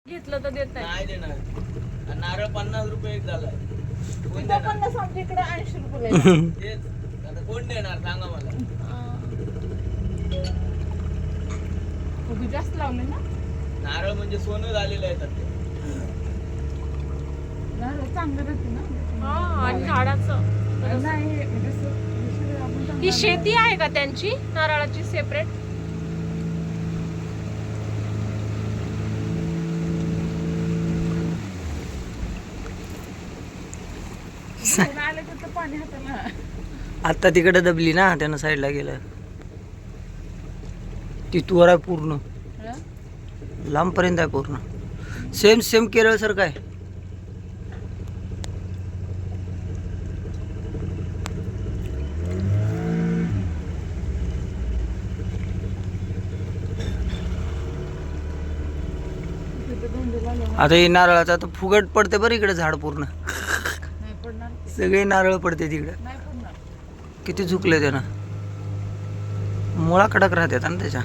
घेतलं तर देत नाही देणार. नारळ 50 रुपये एक झालाय. कोण इथं देणार? 50 आमच्या इकडे 80 रुपये. तेच. आता कोण देणार सांगा मला. खूप जास्त लावले ना. नारळ म्हणजे सोनं झालेलं आहे सध्या. नारळ चांगलं राहते ना. आणि झाडाचं नाही म्हणजे दुसरं आपण ही चांगलं शेती आहे का त्यांची नारळाची सेपरेट? कोण आलं तर पाणी हाताला. आता तिकडे दबली ना त्यानं साईडला गेलं. ती तुवर आहे पूर्ण हं? लांबपर्यंत आहे पूर्ण. सेम सेम केरळ सारखं आहे. तिथं धुंडीला लावून आता हे नारळाचं आता फुगट पडते बरं इकडे झाड पूर्ण. नाही पडणार. सगळे नारळ पडते तिकडे. नाही पडणार. किती झुकले त्यानं. मुळा कडक राहतात ना त्याच्या.